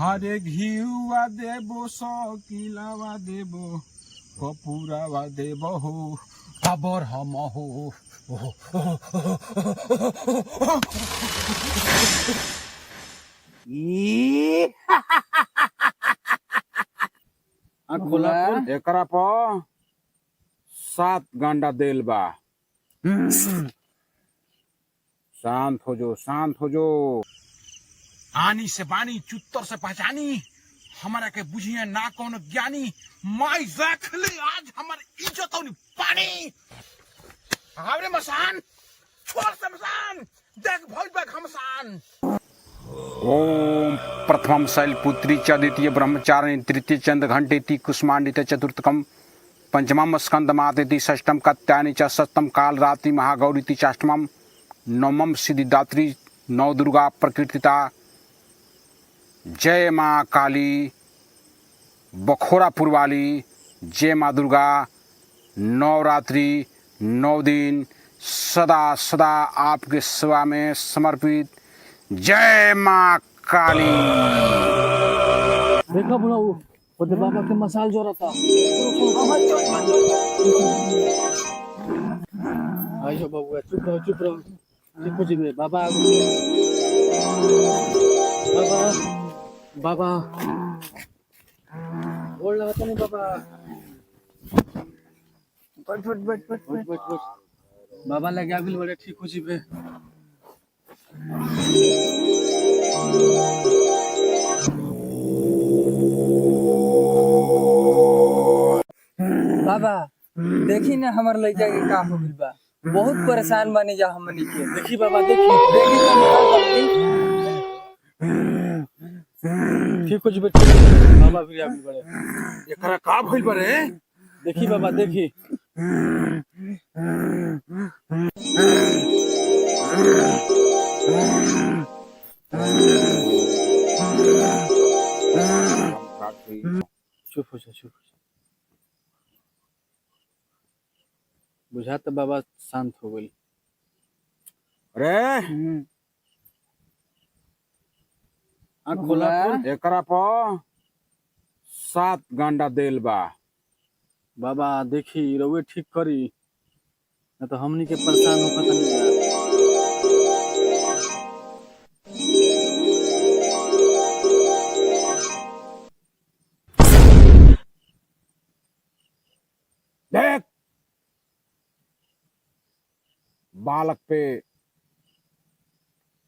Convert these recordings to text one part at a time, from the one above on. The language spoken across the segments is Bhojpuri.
हरे घिउवा देबो सकिलावा देबो कपूरावा देबो हो खबर हम हो एकरा पर 7 गांडा देल बा। शांत हो जो, शांत हो जो। आनी से बानी चुत्तर से पहचानी हमारा के बुझिए ना कौन ज्ञानी माई जखली आज हमार इज्जत होनी पानी हावरे मसान छोड़ समसान देख भोज बैग हमसान। ओम प्रथमम शैलपुत्री च द्वितीय ब्रह्मचारिणी तृतीय चंद घंटेति कुष्मांडित चतुर्थकम पंचमम स्कंदमादिति षष्ठम कत्यानि च सप्तम काल रात्रि महागौरीति चाष्टमम नवमम सिद्धिदात्री नव दुर्गा प्रकृतिता। जय माँ काली बखोरापुर वाली, जय माँ दुर्गा। नवरात्रि 9 दिन सदा सदा आपके सेवा में समर्पित। जय माँ काली। देखा बोला वो बाबा के मसाल जो रहता आइयो बाबू चुप रहो चुप रहो चुप हो जी बाबा बाबा बाबा बोल लगाता नहीं बाबा बट बट बट बट बट बट बाबा लगे आगे बड़े ठीक हो जी बे बाबा देखी ना हमार लड़का के का हो गइल बा। बहुत परेशान बनी जा हमनी के। देखी बाबा देखी देखी तो ठीक हो जी बे बाबा भी आगे बड़े एकरा का भइल बारे? देखी बाबा देखी चुप हो जा चुप बुझा तो बाबा शांत हो गई। अरे आँख खोला एकरा पर 7 गांडा देल बा। बाबा देखी रउए ठीक करी ना तो हमनी के परेशान होकर तनी देख बालक पे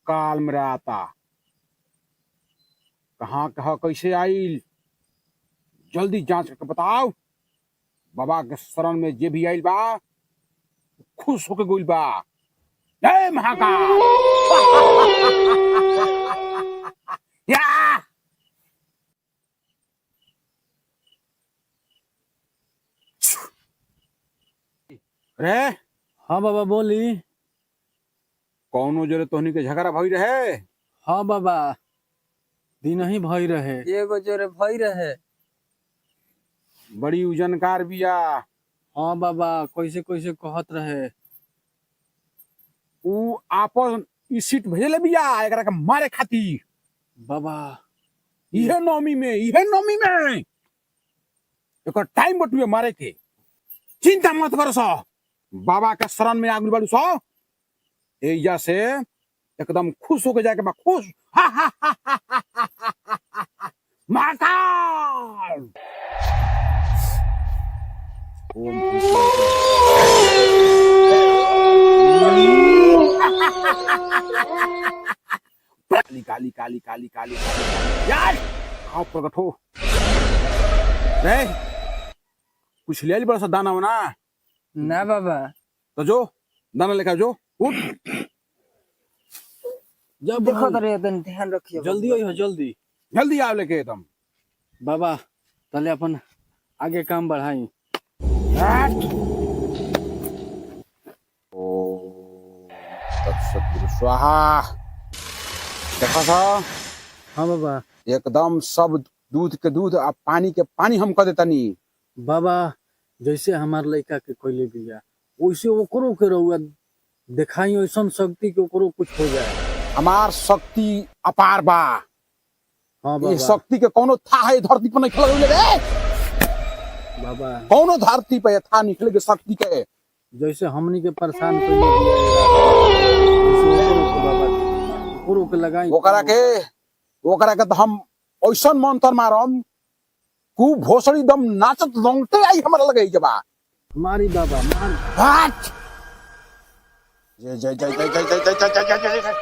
काल मेरा आता कहाँ कहाँ कैसे आइल जल्दी जांच करके बताओ। बाबा के शरण में जे भी आइल बा खुश होके गोइल बा। जय महाकाल। या रे हाँ बाबा बोली कौनो जरे तोहनी के झगड़ा भई रहे? हाँ बाबा दिन ही भई रहे एगो जोरे भई रहे। बड़ी उजनकार बिया। हाँ बाबा कैसे कैसे कहत रहे ऊ आपन ई सीट भेजले बिया एकरा के मारे खातिर। बाबा इहे नौमी में एकर टाइम बटुए मारे के। चिंता मत करो सो बाबा के शरण में आगुल बाड़ू सो एजा से एकदम खुश होके जाके बा खुश। महाकाल काली काली काली काली काली यार आओ प्रकट हो रे कुछ ले बड़ा सा दाना होना ना बाबा तो जो दाना लेकर जो उठ जब देखो तो रे तन ध्यान रखियो जल्दी हो जल्दी जल्दी आओ लेके एकदम। बाबा तले अपन आगे काम बढ़ाई। ओम तत्सत स्वाहा। देखो सा हाँ बाबा एकदम सब दूध के दूध और पानी के पानी हम कर देतनी। बाबा जैसे हमार लड़का के कोयले बिया वैसे ओकरो के रहुआ दिखाई ऐसा शक्ति के ओकरो कुछ हो जाए। हमार शक्ति अपार बा हाँ ये बाबा शक्ति के कोनो था है धरती पर निकल गए रे बाबा कोनो धरती पे था निकले के शक्ति के जैसे हमनी के परेशान कइले बिया बाबा ओकरो के लगाई ओकरा के तो हम ऐसन मंत्र मारम कु भोसड़ी दम नाचत रंगते आई हमरा लगे के बा मारी बाबा मार हट जय जय जय जय जय जय जय जय जय जय जय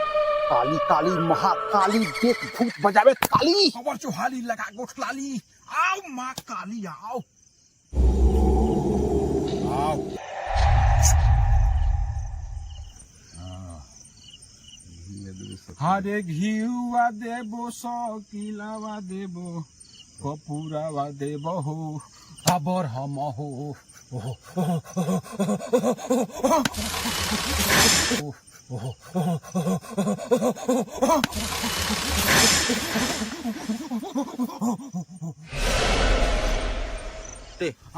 काली काली महाकाली देख भूत बजावे काली खबर चुहाली लगा गोठलाली आओ माँ काली आओ आओ हरे घिउवा देबो सकिलावा देबो कपूरावा देबो हो खबर हम हो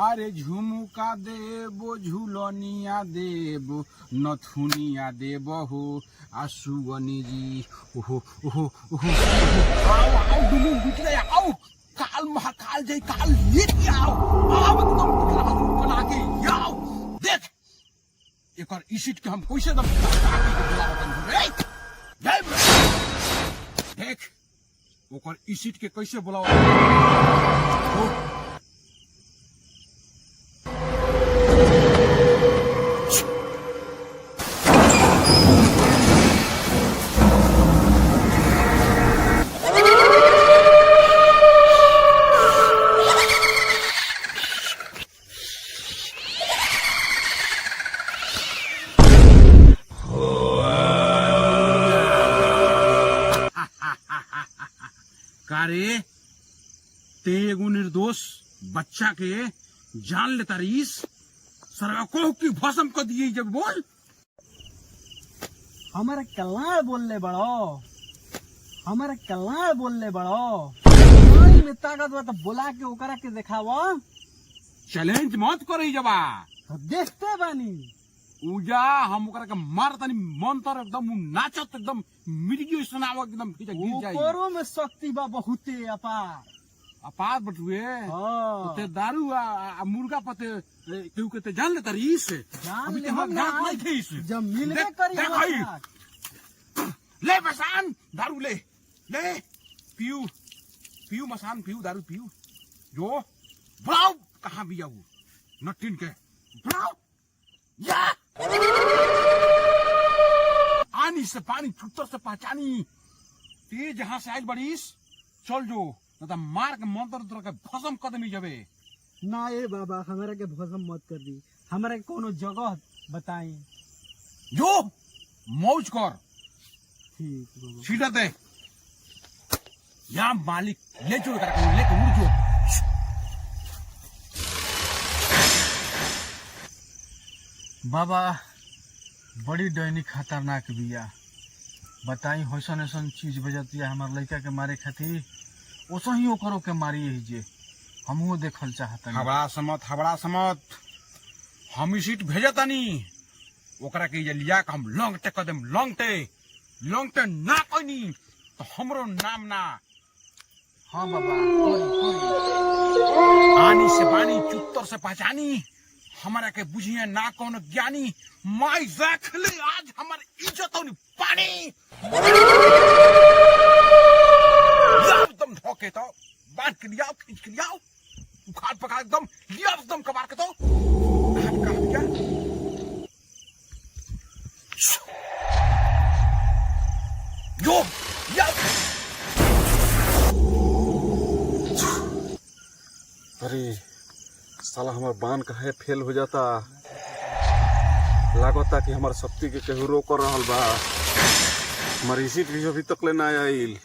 अरे झुमुका देबो झुलनिया देबो नथुनिया देबो हो आसुवनी जी ओहो ओहो ओहो आओ आओ दुनु बिटले आओ काल महाकाल जय काल लेके आओ एकदम बना के आओ देख एकर इसिट के हम कैसे दम देख ओकर इसिट के कैसे बुलाओ कारे ते एगो निर्दोष बच्चा के जान लेता रईस सरवा को की भस्म कर दिए जब बोल हमारा कल्याण बोलले बड़ो हमारा कल्याण बोलले बड़ो पानी में ताकत बा तो बुला के ओकरा के दिखावा चैलेंज मत करी जबा देखते बानी उजा हम ओकरा के मारतानी मंत्र एकदम नाचत एकदम मिर्गी सुनाव एकदम गिर जाई ऊपरों में शक्ति बा बहुते अपार बटुए हाँ ते दारू आ मुर्गा पते केहू के ते जान लेता रईस अभी ते हम जान नहीं थीस जब मिलबे करी ले मसान दारू ले ले पीऊ पीऊ मसान पीऊ दारू पीऊ जो बुलाओ कहाँ भी आऊ नटिन के बुलाओ या आनी से पानी छुट्टर से पहचानी ते जहाँ से आयल बड़ीस चल जो न तो मार के मंत्र तोरा के भस्म कर देनी जबे ना ए बाबा हमारा के भस्म मत कर दी हमारा के कोनो जगह बताई जो मौज कर ठीक बाबा सीधा दे या मालिक ले जो लेके उड़ जो बाबा बड़ी डैनी खतरनाक बिया बताई होसन ऐसन चीज बजतिया हमार लड़का के मारे खातिर ओसा ही ओकरो के मारी यही जे हमहू देखल चाहता हबड़ा समत हम ई सीट भेजतानी ओकरा के ये लिया के हम लंगटे कर देम लंगटे ना कोनी तो हमरो नाम ना हाँ बाबा कोई आनी से बानी चुत्तर से पहचानी हमारा के बुझिए ना कौन ज्ञानी माई जखले आज हमार इज्जत होनी पानी एकदम धोके तो बांध के लियाओ खींच के लियाओ उखाड़ पकाड़ एकदम लिया एकदम कबार के तो क्या जो या अरे साला हमार बान काहे फेल हो जाता लागता कि हमार शक्ति के केहू रोक रहल बा हमार इसी भी अभी तक ले ना आइल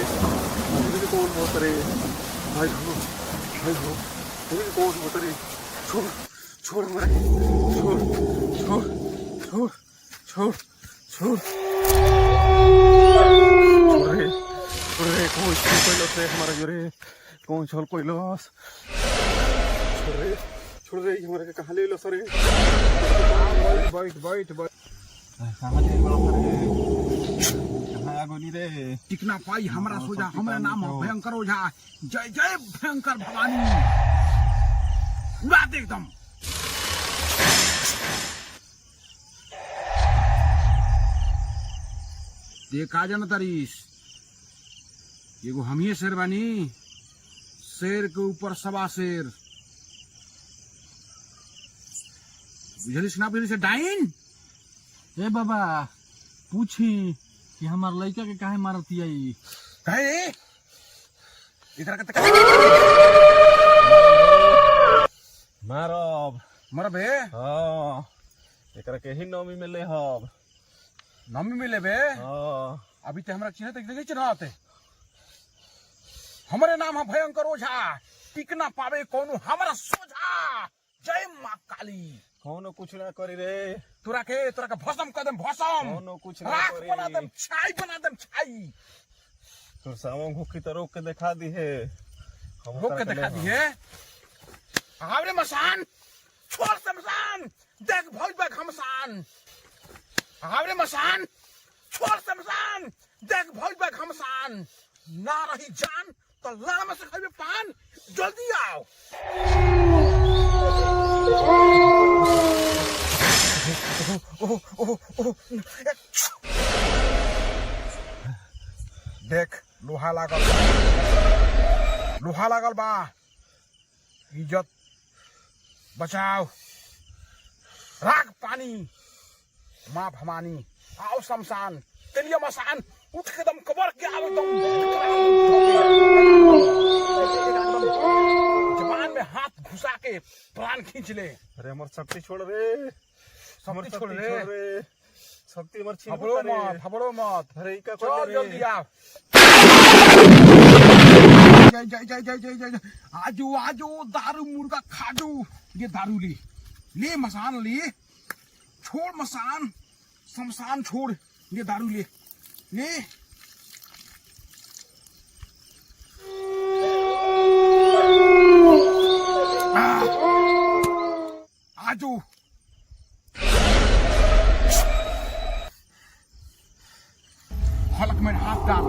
कौन होता रे भाई कौन होता रे छोड़ हमारे छोड़ कौन छल कोइलस छोड़ रे हमरा के कहां ले लो सरे बैठ बैठ बैठ कहां ले लो सरे कहां आगोनी रे टिकना पाई हमरा सोजा हमरा नाम है भयंकर ओझा जय जय भयंकर भवानी उड़ा दे एकदम देखा जन तरीस एगो हम ही शेर बानी शेर के ऊपर सवा शेर बुझलिस ना बुझलिस डाइन ए बाबा पूछी कि हमार लड़का के काहे मारतिया ई कहे इधर का मारब मरबे हां एकरा के ही नौमी में ले हब नमी मिले बे हां अभी ते हमरा चिन्ह तक नहीं चिन्हते हमारे नाम है भयंकर ओझा टिक ना पावे कोनो हमारा सोझा जय मां काली कोनो कुछ ना करी रे तोरा के भस्म कर देम भस्म कोनो कुछ ना राख करी बना देम छाई तो सामो घुकी तो रोक के दिखा दी है रोक के दिखा दी है आवरे मसान छोड़ शमशान देख भौज बैग हमसान आवरे मसान छोड़ शमशान देख भौज बैग हमसान ना रही जान तो लड़ा में से खाइबे पान जल्दी आओ देख लोहा लागल बा इज्जत बचाओ राख पानी माँ भवानी आओ शमशान तेलिया मसान उठ के दम कबर के आओ दम जबान में हाथ घुसा के प्राण खींच ले अरे हमर शक्ति छोड़ रे शक्ति छोड़ रे शक्ति हमर छीन खबरो मत अरे का चल जल्दी आओ जय आजो दारू मुर्गा खाजू ये दारू ले मसान ले छोड़ मसान शमशान छोड़ ये दारू ले आजो हलक में हाथ डाल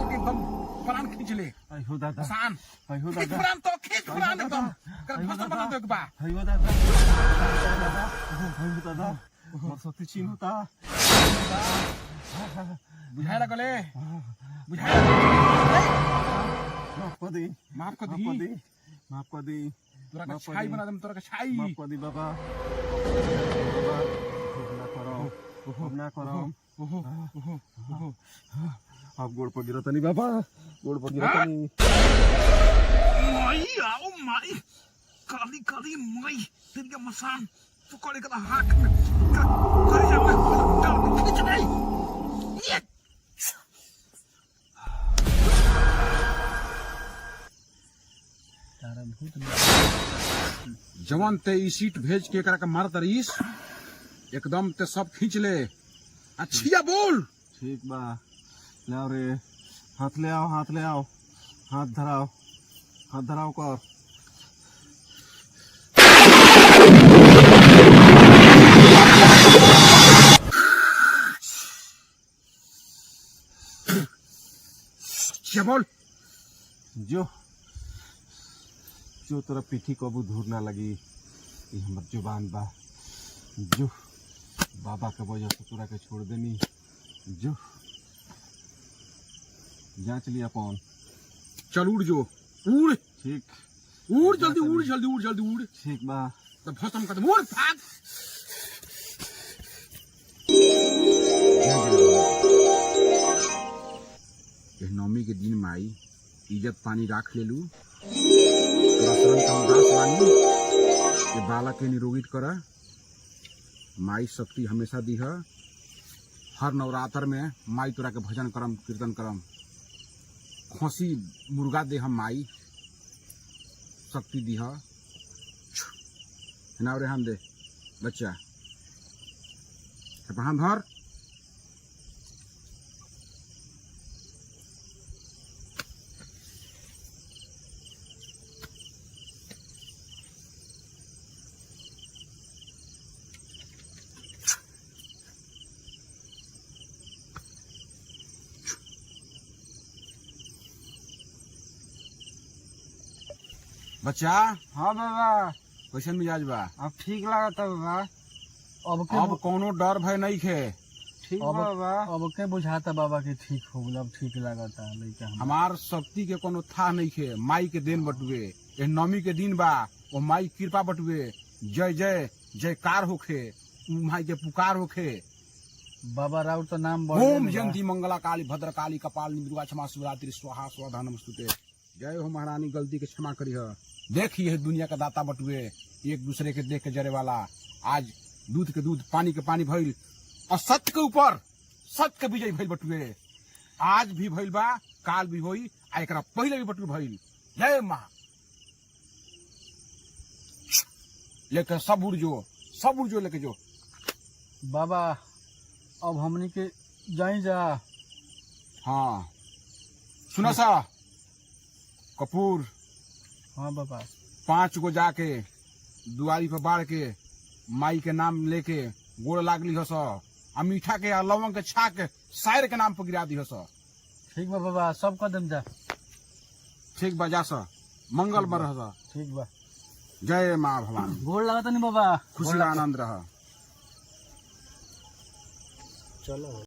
के एकदम प्राण खींच ले अयो दादा मसान अयो खींच दादा प्राण तो खींच प्राण एकदम कर फसल बना दे एक बार अयो दादा अयो दादा हमर शक्ति छीन होता बुझाए लगले माफ कर दी तोरा का छाई बना दम तोरा का छाई माफ कर दी बाबा ना करो आप गोड़ पर गिरा तनी बाबा गोड़ पर गिरा तनी माई आओ माई काली काली माई तेरी मसान पकड़े का हाथ में कर जावे डाल खींच नहीं ये तारा भूत जवान ते ई सीट भेज के एकरा के मार तरीस एकदम ते सब खींच ले अच्छिया बोल ठीक बा लाओ रे हाथ ले आओ हाथ धराओ कर क्या बोल जो तोरा पीठी कबू धूर ना लगी ये हमर जुबान बा जो बाबा के वजह से तोरा के छोड़ देनी जो जांच लिया कौन चल उड़ जो उड़ ठीक उड़ जल्दी उड़ ठीक बा तो भस्म कर उड़ भाग नौमी के दिन माई इज्जत पानी राख ले लू तोरा शरण का उदास बानी ये बालक के निरोगित कर माई शक्ति हमेशा दी है हर नवरात्र में माई तोरा के भजन करम कीर्तन करम खोसी मुर्गा दे हम माई शक्ति दी है नाव रेहान दे बच्चा हाथ धर बच्चा हाँ बाबा कैसन मिजाज बा? अब ठीक लागता बाबा। अब कोनो डर भय नहीं खे। ठीक अब बाबा। अब के बुझाता बाबा कि ठीक हो गल, अब ठीक लागता लइका हमार। हमार शक्ति के कोनो था नहीं खे। माई के देन बटुए, ये नवमी के दिन बा, वो माई कृपा बटुए। जय जय जयकार होखे, उ माई के पुकार होखे। बाबा राउर तो नाम ओम जयंती मंगला काली भद्र काली कपालिनी दुर्गा क्षमा शिवरात्रि स्वाहा स्वधा नमस्तुते। जय हो महारानी, गलती के क्षमा करी है। देखिए दुनिया का दाता बटुए, एक दूसरे के देख के जरे वाला। आज दूध के दूध पानी के पानी भइल, और सत्य के ऊपर सत्य के विजय भइल बटुए। आज भी भइल बा, काल भी होई, आ एकरा पहले भी बटुए भइल। जय माँ। लेकर सब उड़ जो लेके जो। बाबा अब हमनी के जाई जा। हाँ सुना सा कपूर, हाँ बाबा 5 गो जाके दुआरी पर बाढ़ के माई के नाम लेके गोड़ लागली हस, आ मीठा के आ लवंग के छाक शायर के नाम पर गिरा दी हस। ठीक बा बाबा, सब कदम जा। ठीक बा, जा सा मंगल में रह। ठीक बा। जय माँ भवानी। गोड़ लागता नहीं बाबा। खुशी आनंद रह। चलो।